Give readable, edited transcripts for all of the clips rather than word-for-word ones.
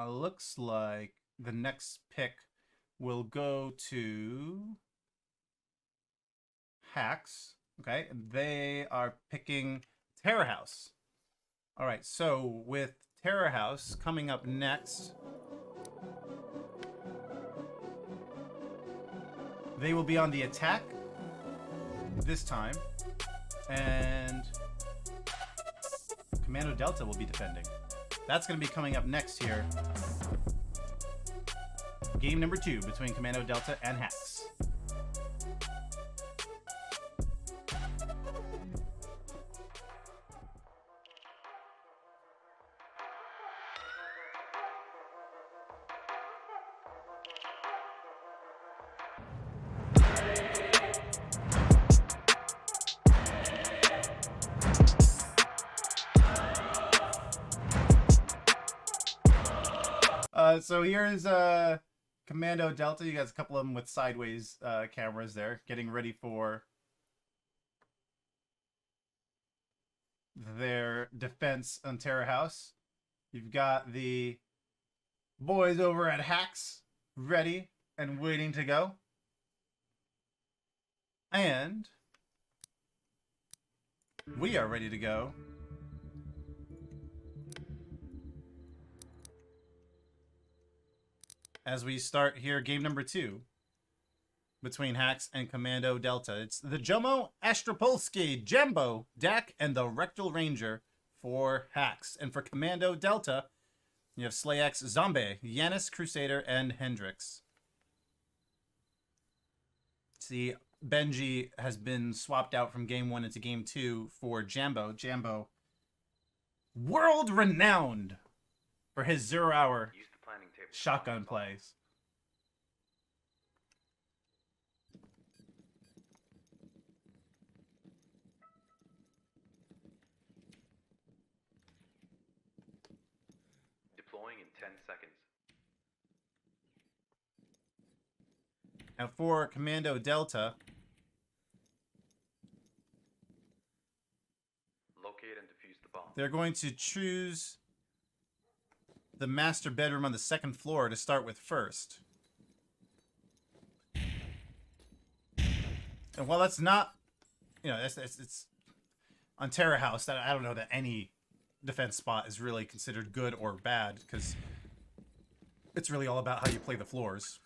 Looks like the next pick will go to Hacks. Okay, they are picking Terror House. All right, so with Terror House coming up next, they will be on the attack this time, and Kommando Delta will be defending. That's going to be coming up next here. Game number 2 between Kommando Delta and Hacks. So here's Kommando Delta. You got a couple of them with sideways cameras there, getting ready for their defense on Terror House. You've got the boys over at Hacks ready and waiting to go. And we are ready to go. As we start here, game number 2 between Hacks and Kommando Delta. It's the Jomo, AstroPolski, Jambo, DAAAKKKK, and the TheRektalRanger for Hacks. And for Kommando Delta, you have SlaYx, Zombey, Yanis, Crusader, and Hendrix. See, Benji has been swapped out from game 1 into game 2 for Jambo. Jambo, world-renowned for his 0-hour shotgun plays. Deploying in 10 seconds. And for Kommando Delta, locate and defuse the bomb. They're going to choose the master bedroom on the 2nd floor to start with first. And while that's not, you know, it's on Terror House, that I don't know that any defense spot is really considered good or bad, because it's really all about how you play the floors.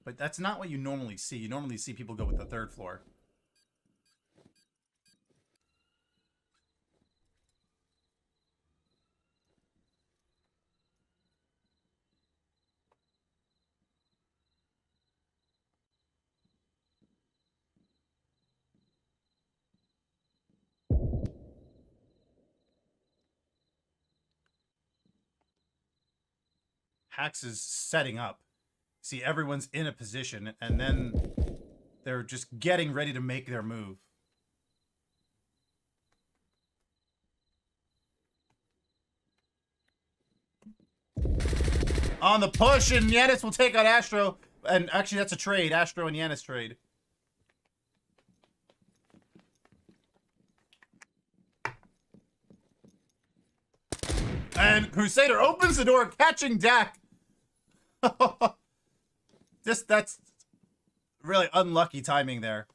But that's not what you normally see. You normally see people go with the 3rd floor. Hacks is setting up. See, everyone's in a position, and then they're just getting ready to make their move. On the push, and Yanis will take out Astro. And actually, that's a trade. Astro and Yanis trade. And Crusader opens the door, catching Dak. That's really unlucky timing there.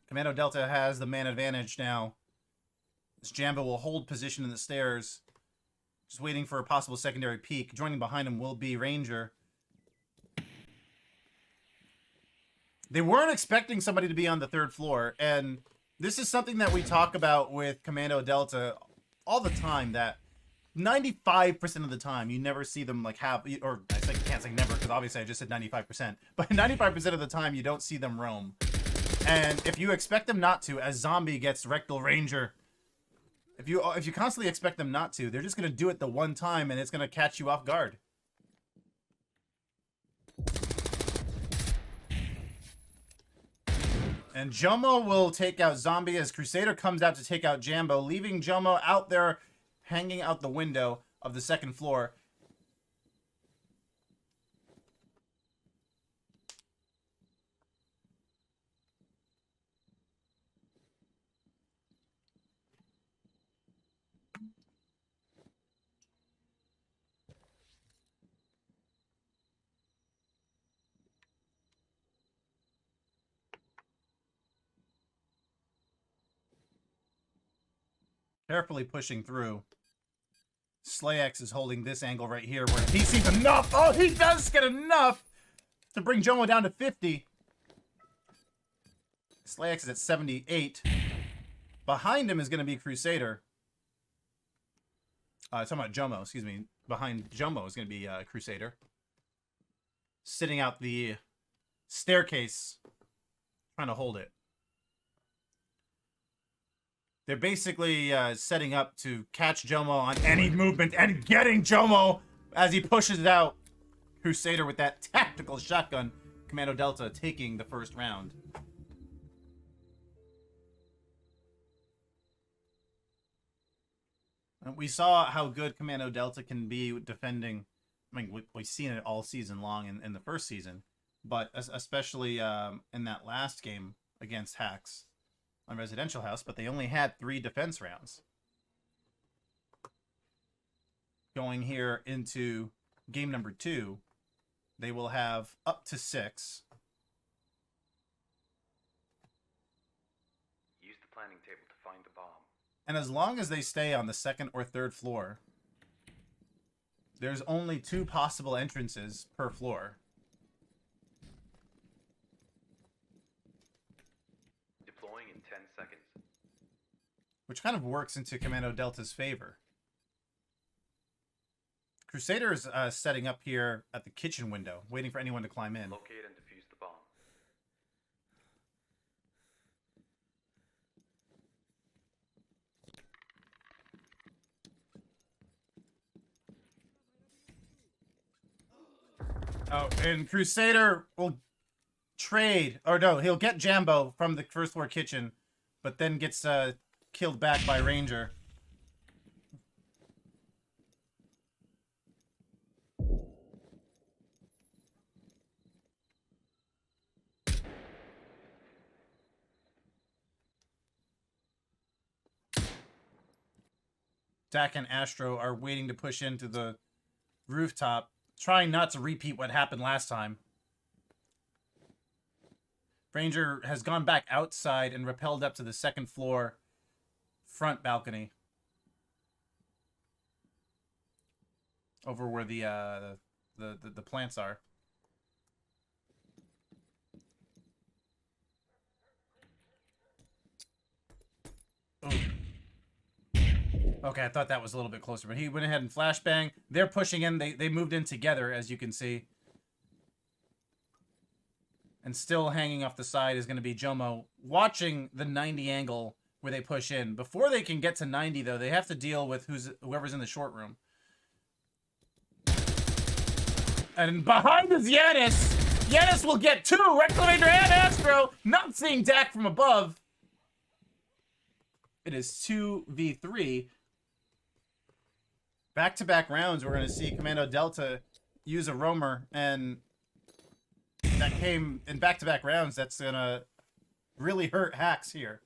Kommando Delta has the man advantage now. This Jambo will hold position in the stairs. Just waiting for a possible secondary peek. Joining behind him will be Ranger. They weren't expecting somebody to be on the 3rd floor, and this is something that we talk about with Kommando Delta all the time, that 95% of the time you never see them like have, or I can't say never because obviously I just said 95%, but 95% of the time you don't see them roam. And if you expect them not to, as Zombey gets TheRektalRanger, if you constantly expect them not to, they're just going to do it the one time and it's going to catch you off guard. And Jomo will take out Zombey as Crusader comes out to take out Jambo, leaving Jomo out there hanging out the window of the 2nd floor. Carefully pushing through. SlaYx is holding this angle right here where he sees enough. Oh, he does get enough to bring Jomo down to 50. SlaYx is at 78. Behind him is going to be Crusader. Talking about Jomo, excuse me. Behind Jomo is going to be Crusader. Sitting out the staircase, trying to hold it. They're basically setting up to catch Jomo on any movement and getting Jomo as he pushes it out. Crusader with that tactical shotgun. Kommando Delta taking the first round. And we saw how good Kommando Delta can be defending. I mean, we've seen it all season long in the first season, but especially in that last game against Hacks on Residential House, but they only had 3 defense rounds. Going here into game number 2, they will have up to 6. Use the planning table to find the bomb. And as long as they stay on the 2nd or 3rd floor, there's only 2 possible entrances per floor. Deploying in 10 seconds. Which kind of works into Kommando Delta's favor. Crusader is setting up here at the kitchen window, waiting for anyone to climb in. Locate and defuse the bomb. Oh, and Crusader will trade, or no, he'll get Jambo from the 1st floor kitchen, but then gets killed back by Ranger. Dak and Astro are waiting to push into the rooftop, trying not to repeat what happened last time. Ranger has gone back outside and rappelled up to the 2nd floor front balcony. Over where the plants are. Ooh. Okay, I thought that was a little bit closer, but he went ahead and flashbang. They're pushing in. They moved in together, as you can see. And still hanging off the side is going to be Jomo, watching the 90 angle where they push in. Before they can get to 90, though, they have to deal with whoever's in the short room. And behind is Yanis. Yanis will get 2. RektalRanger and Astro, not seeing Dak from above. It is 2v3. Back-to-back rounds, we're going to see Kommando Delta use a roamer, and that came in back-to-back rounds. That's going to really hurt Hacks here.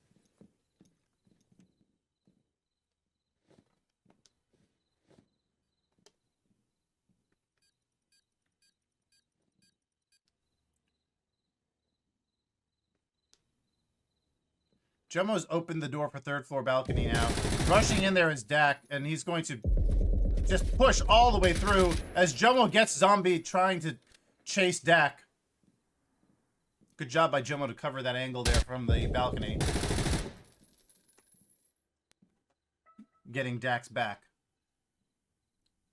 Jomo's opened the door for 3rd floor balcony now. Rushing in there is Dak, and he's going to just push all the way through as Jomo gets Zombey trying to chase Dak. Good job by Jomo to cover that angle there from the balcony. Getting Dak's back.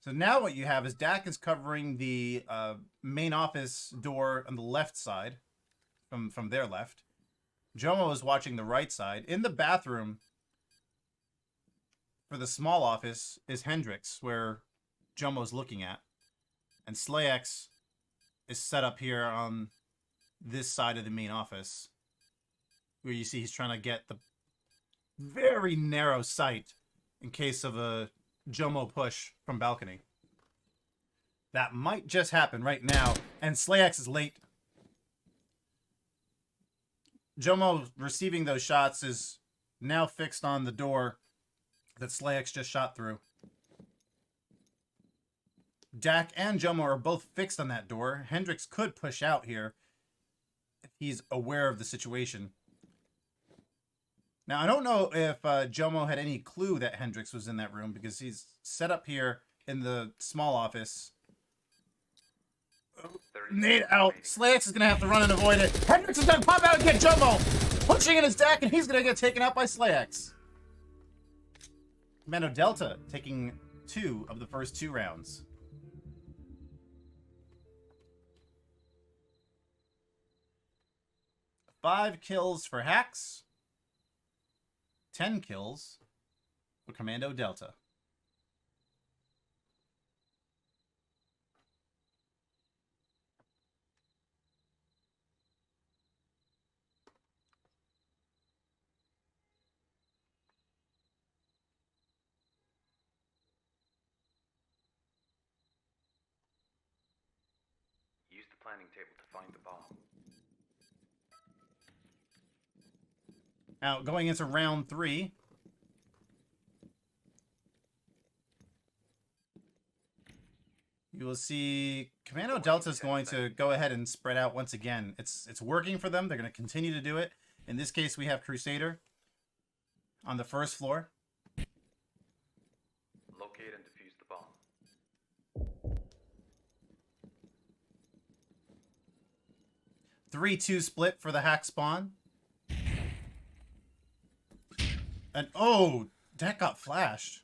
So now what you have is Dak is covering the main office door on the left side, from their left. Jomo is watching the right side. In the bathroom, for the small office, is Hendrix, where Jomo's looking at. And SlaYx is set up here on this side of the main office, where you see he's trying to get the very narrow sight in case of a Jomo push from balcony. That might just happen right now, and SlaYx is late. Jomo receiving those shots is now fixed on the door that SlaYx just shot through. Dak and Jomo are both fixed on that door. Hendrix could push out here if he's aware of the situation. Now, I don't know if Jomo had any clue that Hendrix was in that room because he's set up here in the small office. 30 Nade seconds out. remaining. SlaYx is going to have to run and avoid it. Hendrix is going to pop out and get Jomo. Punching in his deck, and he's going to get taken out by SlaYx. Kommando Delta taking 2 of the first 2 rounds. Five kills for Hacks. 10 kills for Kommando Delta. Use the planning table to find the bomb. Now, going into round 3. You will see Kommando Delta is going to go ahead and spread out once again. It's working for them. They're going to continue to do it. In this case, we have Crusader on the first floor. Locate and defuse the bomb. 3-2 split for the hack spawn. And oh, that got flashed,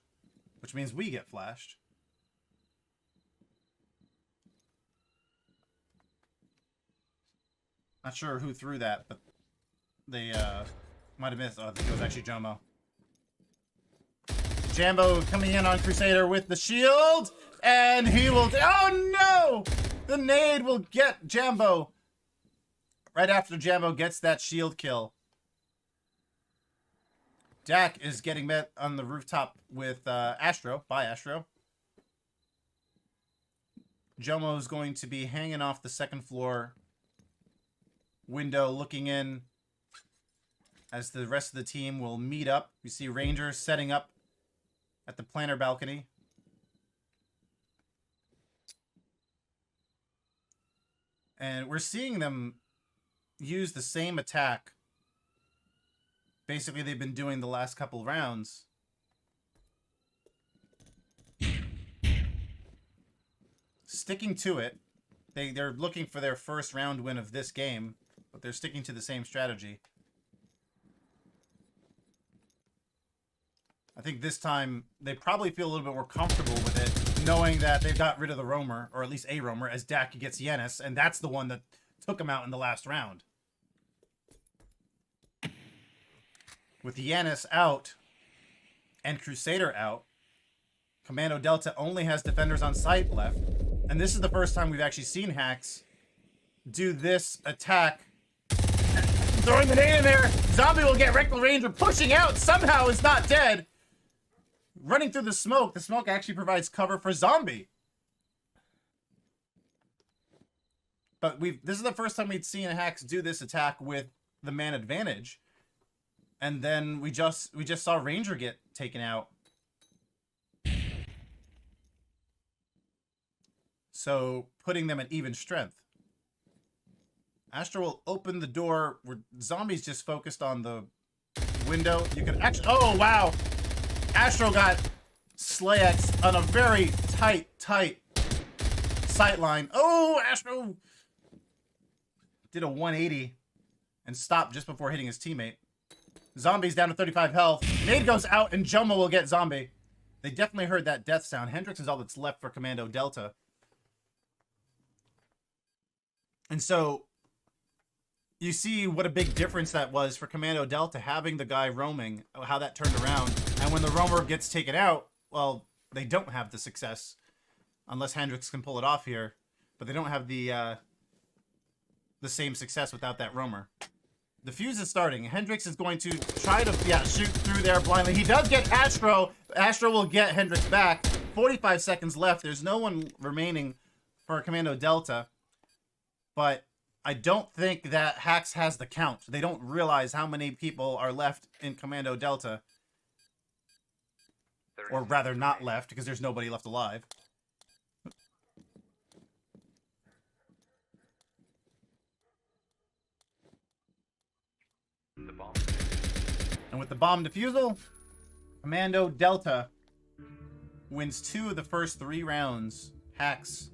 which means we get flashed. Not sure who threw that, but they might have missed. Oh, I think it was actually Jomo. Jambo coming in on Crusader with the shield, and he will. Oh no! The nade will get Jambo right after Jambo gets that shield kill. Dak is getting met on the rooftop with Astro, by Astro. Jomo is going to be hanging off the second floor window, looking in as the rest of the team will meet up. We see Ranger setting up at the planter balcony. And we're seeing them use the same attack basically they've been doing the last couple rounds. Sticking to it. They're looking for their first round win of this game, but they're sticking to the same strategy. I think this time they probably feel a little bit more comfortable with it, knowing that they've got rid of the roamer, or at least a roamer, as Dak gets Yanis, and that's the one that took him out in the last round. With Yanis out and Crusader out, Kommando Delta only has defenders on site left. And this is the first time we've actually seen Hacks do this attack. Throwing the nade in there. Zombey will get TheRektalRanger pushing out. Somehow is not dead. Running through the smoke. The smoke actually provides cover for Zombey. But this is the first time we'd seen Hacks do this attack with the man advantage. And then we just saw Ranger get taken out. So putting them at even strength. Astro will open the door where Zombey's just focused on the window. You can actually, oh wow. Astro got SlaYx on a very tight sight line. Oh, Astro did a 180 and stopped just before hitting his teammate. Zombey's down to 35 health. Nade goes out and Jomo will get Zombey. They definitely heard that death sound. Hendrix is all that's left for Kommando Delta. And so you see what a big difference that was for Kommando Delta having the guy roaming, how that turned around. And when the roamer gets taken out, well, they don't have the success unless Hendrix can pull it off here. But they don't have the same success without that roamer. The fuse is starting. Hendrix is going to try to shoot through there blindly. He does get Astro. Astro will get Hendrix back. 45 seconds left. There's no one remaining for Kommando Delta. But I don't think that Hacks has the count. They don't realize how many people are left in Kommando Delta. Or rather not left, because there's nobody left alive. The bomb. And with the bomb defusal. Kommando Delta wins 2 of the first 3 rounds. Hacks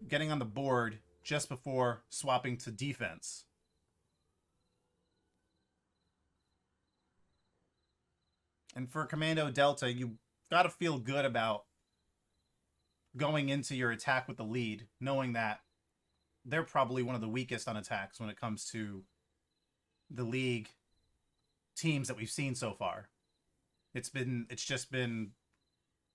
getting on the board just before swapping to defense. And for Kommando Delta, you got to feel good about going into your attack with the lead, knowing that they're probably one of the weakest on attacks when it comes to the league teams that we've seen so far. It's just been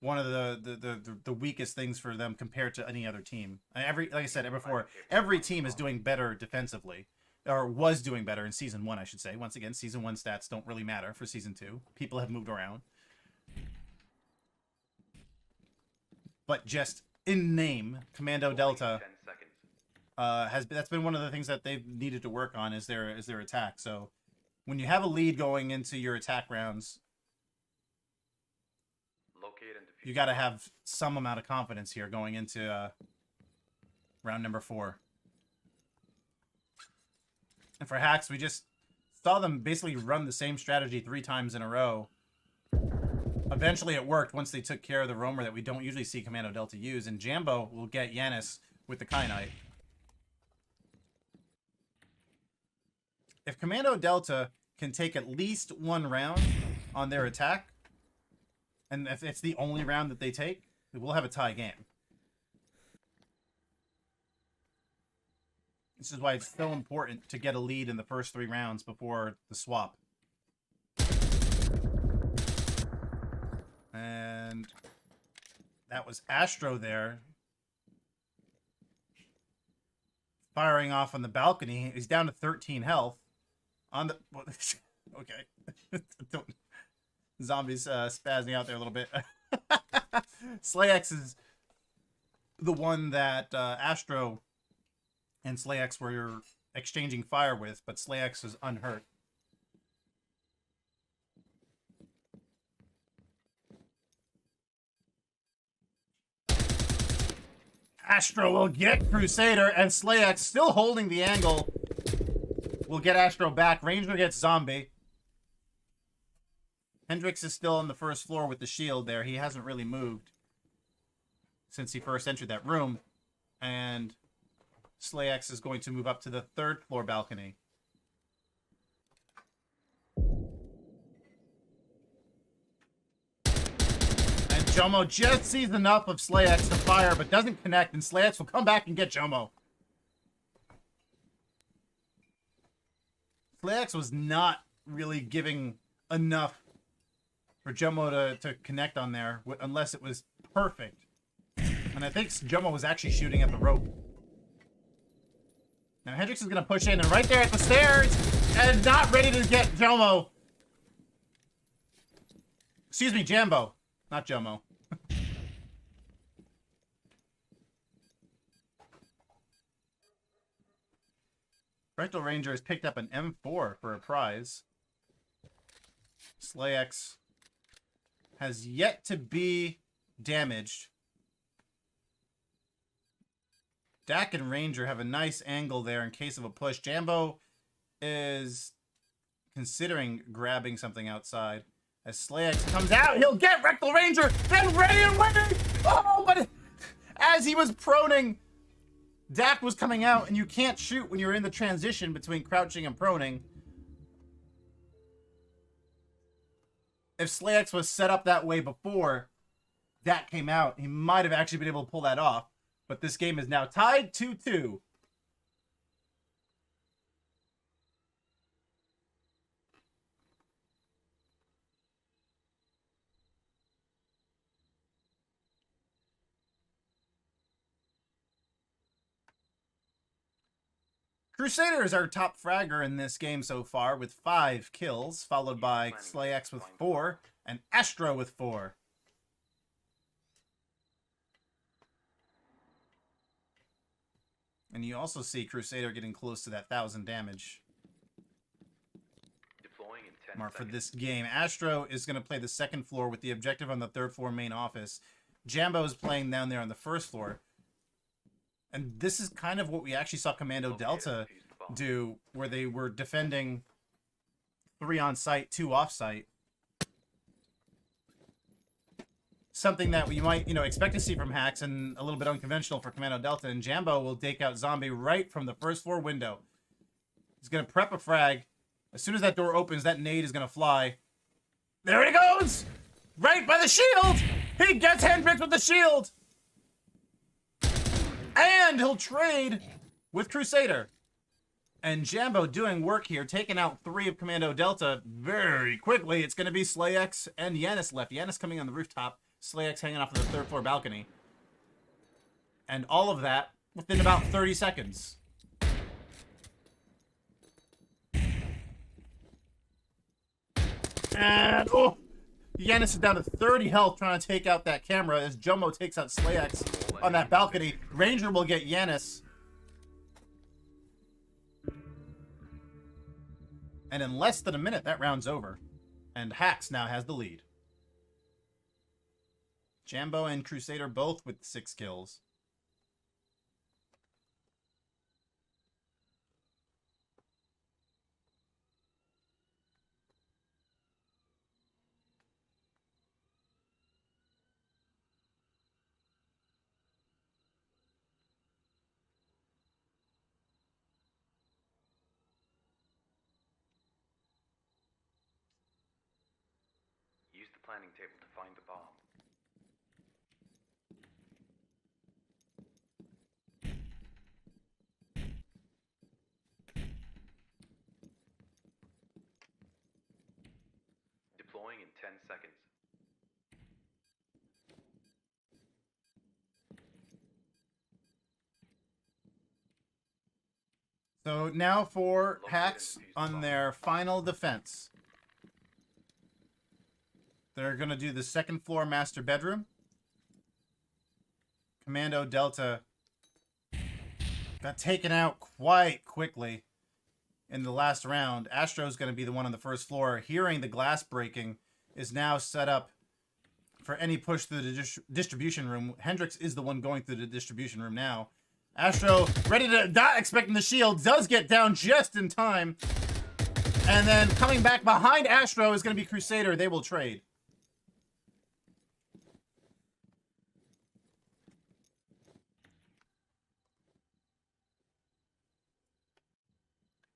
one of the weakest things for them compared to any other team. Like I said before, every team is doing better defensively, or was doing better in Season 1, I should say. Once again, Season 1 stats don't really matter for Season 2. People have moved around. But just in name, Kommando Delta that's been one of the things that they've needed to work on is their attack. So when you have a lead going into your attack rounds, you got to have some amount of confidence here going into round number 4. And for Hacks, we just saw them basically run the same strategy 3 times in a row. Eventually it worked once they took care of the roamer that we don't usually see Kommando Delta use, and Jambo will get Yanis with the Kyanite. If Kommando Delta can take at least 1 round on their attack, and if it's the only round that they take, we'll have a tie game. This is why it's so important to get a lead in the first 3 rounds before the swap. And that was Astro there. Firing off on the balcony. He's down to 13 health. On the... Okay. Zombey's spazzing out there a little bit. SlaYx is the one that Astro and SlaYx were exchanging fire with, but SlaYx is unhurt. Astro will get Crusader, and SlaYx still holding the angle. Will get Astro back. Ranger gets Zombey. Hendrix is still on the first floor with the shield there. He hasn't really moved since he first entered that room. And SlaYx is going to move up to the 3rd floor balcony. And Jomo just sees enough of SlaYx to fire, but doesn't connect, and SlaYx will come back and get Jomo. SlaYx was not really giving enough for Jomo to connect on there, unless it was perfect. And I think Jomo was actually shooting at the rope. Now Hendrix is going to push in, and right there at the stairs, and not ready to get Jomo. Excuse me, Jambo, not Jomo. TheRektalRanger has picked up an M4 for a prize. SlaYx has yet to be damaged. Dak and Ranger have a nice angle there in case of a push. Jambo is considering grabbing something outside. As SlaYx comes out, he'll get TheRektalRanger, then ready and waiting! Oh, but as he was proning, Dak was coming out, and you can't shoot when you're in the transition between crouching and proning. If SlaYx was set up that way before Dak came out, he might have actually been able to pull that off. But this game is now tied 2-2. Crusader is our top fragger in this game so far with 5 kills, followed by SlaYx with 4 and Astro with 4. And you also see Crusader getting close to that 1,000 damage mark for this game. Astro is going to play the 2nd floor with the objective on the 3rd floor main office. Jambo is playing down there on the 1st floor. And this is kind of what we actually saw Kommando Delta do, where they were defending 3 on site, 2 off site. Something that you might, expect to see from Hacks and a little bit unconventional for Kommando Delta. And Jambo will take out Zombey right from the first floor window. He's going to prep a frag. As soon as that door opens, that nade is going to fly. There he goes! Right by the shield! He gets Hendrix with the shield! And he'll trade with Crusader. And Jambo doing work here, taking out 3 of Kommando Delta very quickly. It's going to be SlaYx and Yanis left. Yanis coming on the rooftop. SlaYx hanging off of the 3rd floor balcony. And all of that within about 30 seconds. And, oh! Yanis is down to 30 health trying to take out that camera as Jomo takes out SlaYx on that balcony. Ranger will get Yanis. And in less than a minute, that round's over. And Hacks now has the lead. Jambo and Crusader both with 6 kills. Use the planning table to find the bomb. Deploying in 10 seconds. So now for Hacks on their final defense. They're going to do the 2nd floor master bedroom. Kommando Delta got taken out quite quickly in the last round. Astro's going to be the one on the 1st floor. Hearing the glass breaking is now set up for any push through the distribution room. Hendrix is the one going through the distribution room now. Astro, ready to, not expecting the shield, does get down just in time. And then coming back behind Astro is going to be Crusader. They will trade.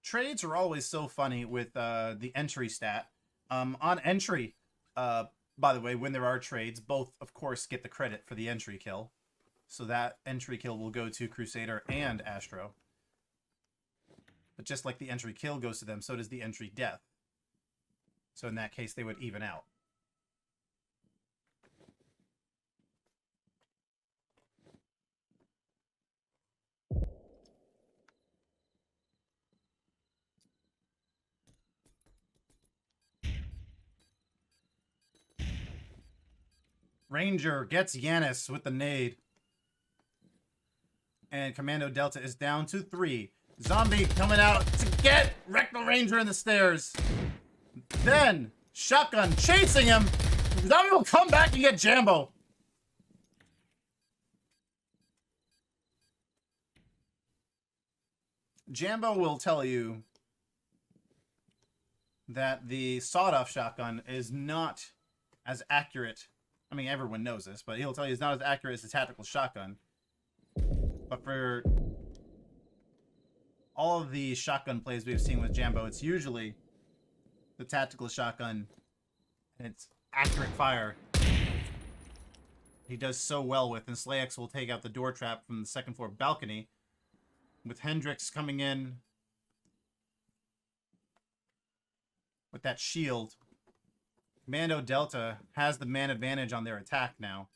Trades are always so funny with the entry stat. On entry, by the way, when there are trades, both, of course, get the credit for the entry kill. So that entry kill will go to Crusader and Astro. But just like the entry kill goes to them, so does the entry death. So in that case, they would even out. Ranger gets Yanis with the nade. And Kommando Delta is down to 3. Zombey coming out to get TheRektalRanger in the stairs. Then, Shotgun chasing him. Zombey will come back and get Jambo. Jambo will tell you that the sawed-off shotgun is not as accurate. I mean, everyone knows this, but he'll tell you it's not as accurate as the tactical shotgun. But for all of the shotgun plays we've seen with Jambo, it's usually the tactical shotgun and it's accurate fire he does so well with. And SlaYx will take out the door trap from the 2nd floor balcony with Hendrix coming in with that shield. Kommando Delta has the man advantage on their attack now.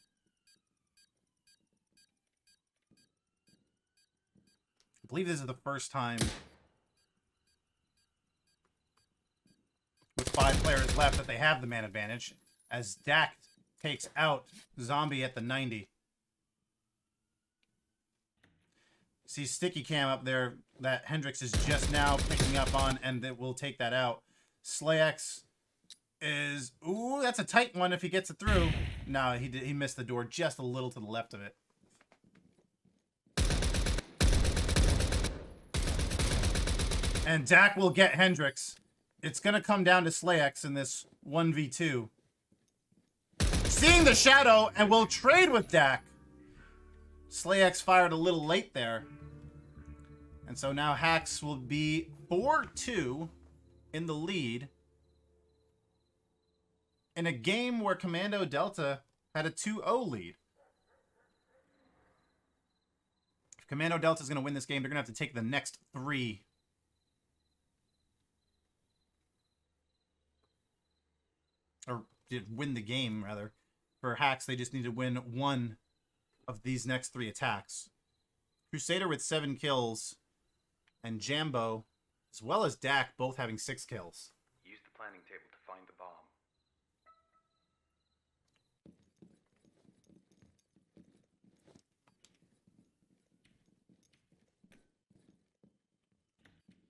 I believe this is the first time with 5 players left that they have the man advantage, as Dak takes out Zombey at the 90. See sticky cam up there that Hendrix is just now picking up on, and that will take that out. SlaYx is, ooh, that's a tight one if he gets it through. No, he missed the door just a little to the left of it. And Dak will get Hendrix. it's going to come down to SlaYx in this 1v2. Seeing the shadow, and will trade with DAAAKK. SlaYx fired a little late there. And so now Hacks will be 4-2 in the lead. In a game where Kommando Delta had a 2-0 lead. If Kommando Delta is going to win this game, they're going to have to take the next 3. Or win the game, rather. For Hacks, they just need to win 1 of these next 3 attacks. Crusader with 7 kills, and Jambo, as well as DAAAKK, both having 6 kills. Use the planning table to find the bomb.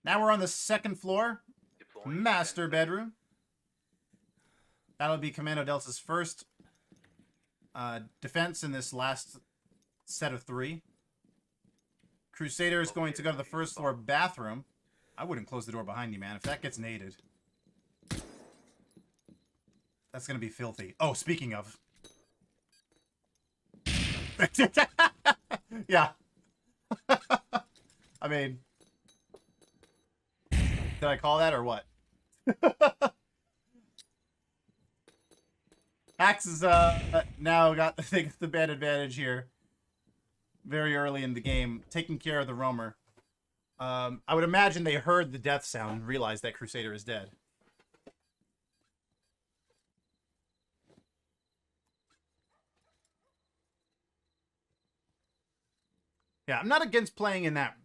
Now we're on the 2nd floor, Deploying master 10 bedroom. That'll be Kommando Delta's first defense in this last set of 3. Crusader is going to go to the 1st floor bathroom. I wouldn't close the door behind you, man. If that gets naded, that's going to be filthy. Oh, speaking of. Yeah. I mean, did I call that or what? Axe has now got the bad advantage here. Very early in the game, taking care of the roamer. I would imagine they heard the death sound and realized that Crusader is dead. Yeah, I'm not against playing in that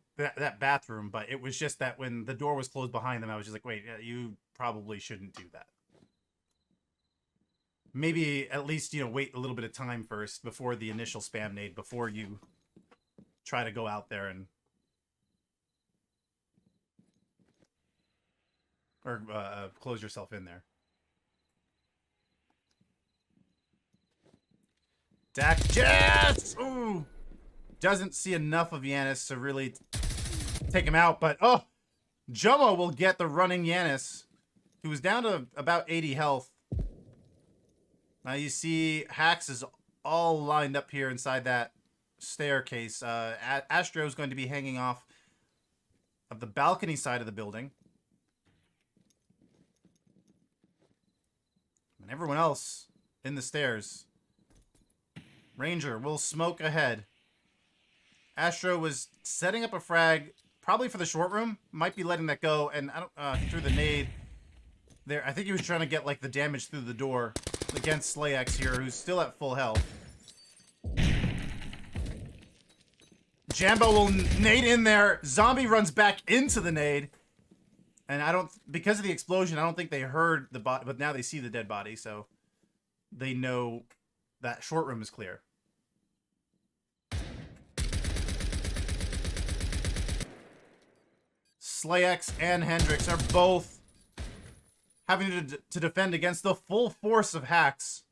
bathroom, but it was just that when the door was closed behind them, I was just like, wait, you probably shouldn't do that. Maybe at least, you know, wait a little bit of time first before the initial spam nade, before you try to go out there and or close yourself in there. DAAAKK, yes! Ooh! Doesn't see enough of Yanis to really take him out, but oh! Jomo will get the running Yanis, who was down to about 80 health. Now you see Hacks is all lined up here inside that staircase. Astro is going to be hanging off of the balcony side of the building. And everyone else in the stairs. Ranger will smoke ahead. Astro was setting up a frag, probably for the short room. Might be letting that go, and I don't through the nade there. I think he was trying to get like the damage through the door against SlaYx here, who's still at full health. Jambo will nade in there. Zombey runs back into the nade. And I don't, because of the explosion, I don't think they heard the body, but now they see the dead body, so they know that short room is clear. SlaYx and Hendrix are both having to defend against the full force of Hacks.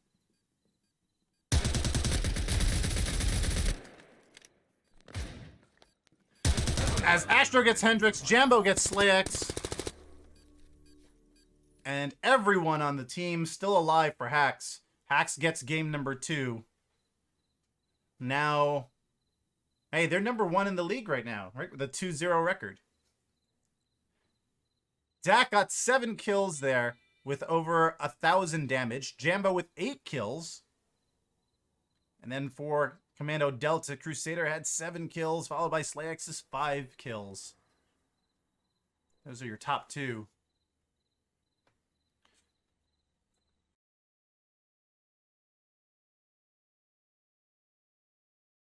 As Astro gets Hendrix, Jambo gets SlaYx. And everyone on the team still alive for Hacks. Hacks gets game number 2. Now, hey, they're number 1 in the league right now, right? With a 2-0 record. DAAAKK got 7 kills there with over 1,000 damage. Jambo with 8 kills. And then for Kommando Delta, Crusader had 7 kills, followed by SlaYx's 5 kills. Those are your top 2.